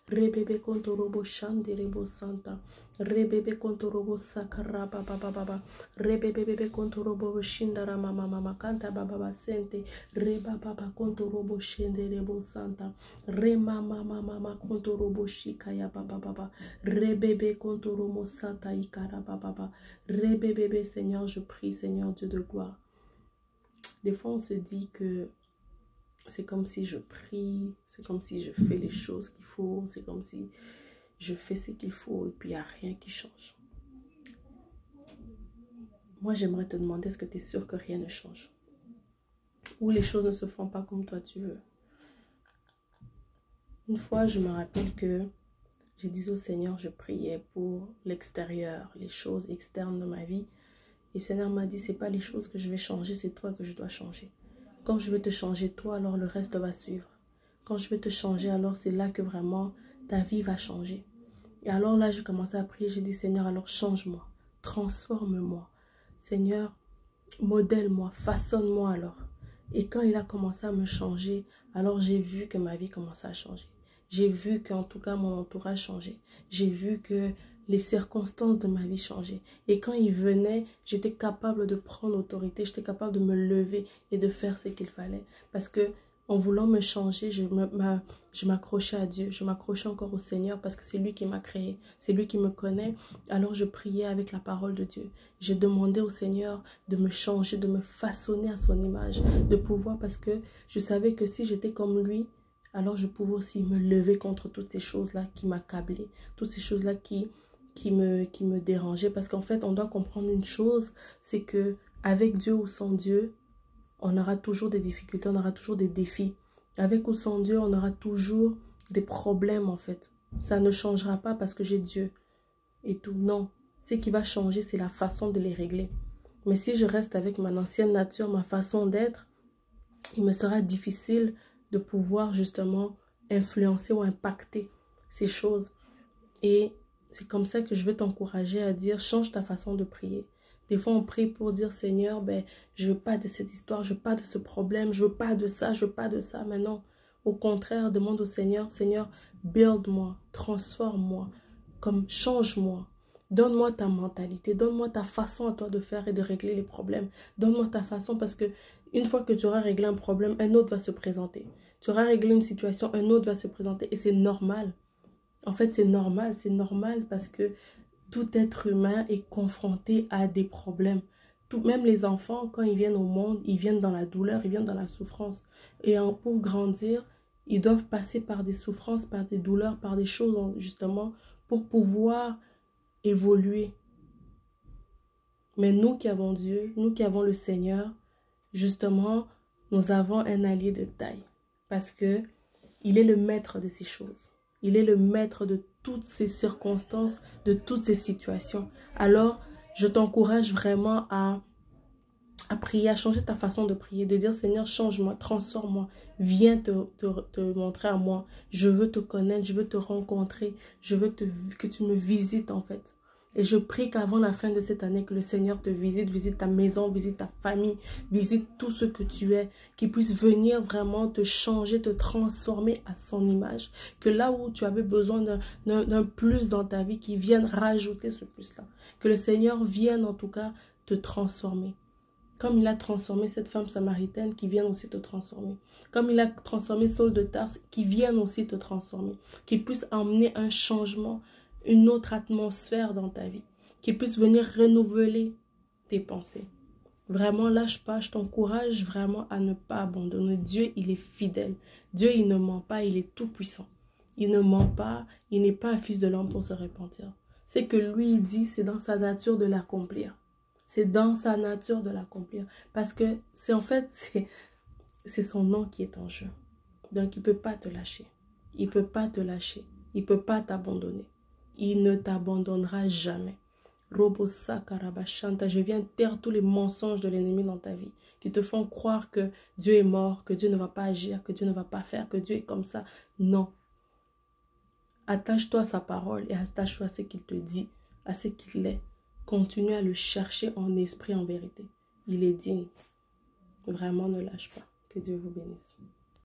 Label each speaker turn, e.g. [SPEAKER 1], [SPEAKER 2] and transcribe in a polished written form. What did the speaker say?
[SPEAKER 1] Rebebe kontorobo shanderebo santa. Rebebe kontorobo sakara baba baba. Rebebe kontorobo shindara mama mama kanta baba sente. Reba baba kontorobo shenderebo santa. Re mama mama kontorobo shikaya baba baba. Rebebe kontoromo santa ikara baba baba. Rebebe Seigneur, je prie Seigneur Dieu de gloire. Des fois on se dit que c'est comme si je prie, c'est comme si je fais les choses qu'il faut, c'est comme si je fais ce qu'il faut et puis il n'y a rien qui change. Moi, j'aimerais te demander, est-ce que tu es sûr que rien ne change? Ou les choses ne se font pas comme toi tu veux? Une fois, je me rappelle que j'ai dit au Seigneur, je priais pour l'extérieur, les choses externes de ma vie. Et le Seigneur m'a dit, ce n'est pas les choses que je vais changer, c'est toi que je dois changer. Quand je veux te changer toi, alors le reste va suivre. Quand je veux te changer, alors c'est là que vraiment ta vie va changer. Et alors là, j'ai commencé à prier, j'ai dit, Seigneur, alors change-moi, transforme-moi. Seigneur, modèle-moi, façonne-moi alors. Et quand il a commencé à me changer, alors j'ai vu que ma vie commençait à changer. J'ai vu qu'en tout cas, mon entourage changeait. J'ai vu que les circonstances de ma vie changeaient. Et quand il venait, j'étais capable de prendre autorité, j'étais capable de me lever et de faire ce qu'il fallait. Parce que en voulant me changer, je m'accrochais à Dieu, je m'accrochais encore au Seigneur parce que c'est lui qui m'a créé, c'est lui qui me connaît. Alors je priais avec la parole de Dieu. Je demandais au Seigneur de me changer, de me façonner à son image, de pouvoir, parce que je savais que si j'étais comme lui, alors je pouvais aussi me lever contre toutes ces choses-là qui m'accablaient, toutes ces choses-là qui me dérangeaient. Parce qu'en fait, on doit comprendre une chose, c'est que avec Dieu ou sans Dieu, on aura toujours des difficultés, on aura toujours des défis. Avec ou sans Dieu, on aura toujours des problèmes en fait. Ça ne changera pas parce que j'ai Dieu et tout. Non, ce qui va changer, c'est la façon de les régler. Mais si je reste avec mon ancienne nature, ma façon d'être, il me sera difficile de pouvoir justement influencer ou impacter ces choses. Et c'est comme ça que je veux t'encourager à dire, change ta façon de prier. Des fois, on prie pour dire, Seigneur, ben, je veux pas de cette histoire, je veux pas de ce problème, je veux pas de ça, je veux pas de ça. Mais non, au contraire, demande au Seigneur, Seigneur, build-moi, transforme-moi, comme change-moi. Donne-moi ta mentalité, donne-moi ta façon à toi de faire et de régler les problèmes. Donne-moi ta façon parce que une fois que tu auras réglé un problème, un autre va se présenter. Tu auras réglé une situation, un autre va se présenter et c'est normal. En fait, c'est normal parce que tout être humain est confronté à des problèmes. Même les enfants, quand ils viennent au monde, ils viennent dans la douleur, ils viennent dans la souffrance. Et pour grandir, ils doivent passer par des souffrances, par des douleurs, par des choses justement pour pouvoir évoluer. Mais nous qui avons Dieu, nous qui avons le Seigneur, justement, nous avons un allié de taille. Parce que il est le maître de ces choses. Il est le maître de toutes ces circonstances, de toutes ces situations. Alors, je t'encourage vraiment à prier, à changer ta façon de prier, de dire Seigneur, change-moi, transforme-moi, viens te montrer à moi. Je veux te connaître, je veux te rencontrer, je veux que tu me visites en fait. Et je prie qu'avant la fin de cette année, que le Seigneur te visite, visite ta maison, visite ta famille, visite tout ce que tu es, qu'il puisse venir vraiment te changer, te transformer à son image. Que là où tu avais besoin d'un plus dans ta vie, qu'il vienne rajouter ce plus-là. Que le Seigneur vienne en tout cas te transformer. Comme il a transformé cette femme samaritaine, qui vienne aussi te transformer. Comme il a transformé Saul de Tarse, qui vienne aussi te transformer. Qu'il puisse emmener un changement, une autre atmosphère dans ta vie. Qu'il puisse venir renouveler tes pensées. Vraiment, lâche pas, je t'encourage vraiment à ne pas abandonner. Dieu, il est fidèle. Dieu, il ne ment pas, il est tout puissant. Il ne ment pas, il n'est pas un fils de l'homme pour se repentir. Ce que lui, il dit, c'est dans sa nature de l'accomplir. C'est dans sa nature de l'accomplir. Parce que c'est en fait, c'est son nom qui est en jeu. Donc, il ne peut pas te lâcher. Il ne peut pas te lâcher. Il ne peut pas t'abandonner. Il ne t'abandonnera jamais. Je viens taire tous les mensonges de l'ennemi dans ta vie qui te font croire que Dieu est mort, que Dieu ne va pas agir, que Dieu ne va pas faire, que Dieu est comme ça. Non. Attache-toi à sa parole et attache-toi à ce qu'il te dit, à ce qu'il est. Continue à le chercher en esprit, en vérité. Il est digne. Vraiment, ne lâche pas. Que Dieu vous bénisse.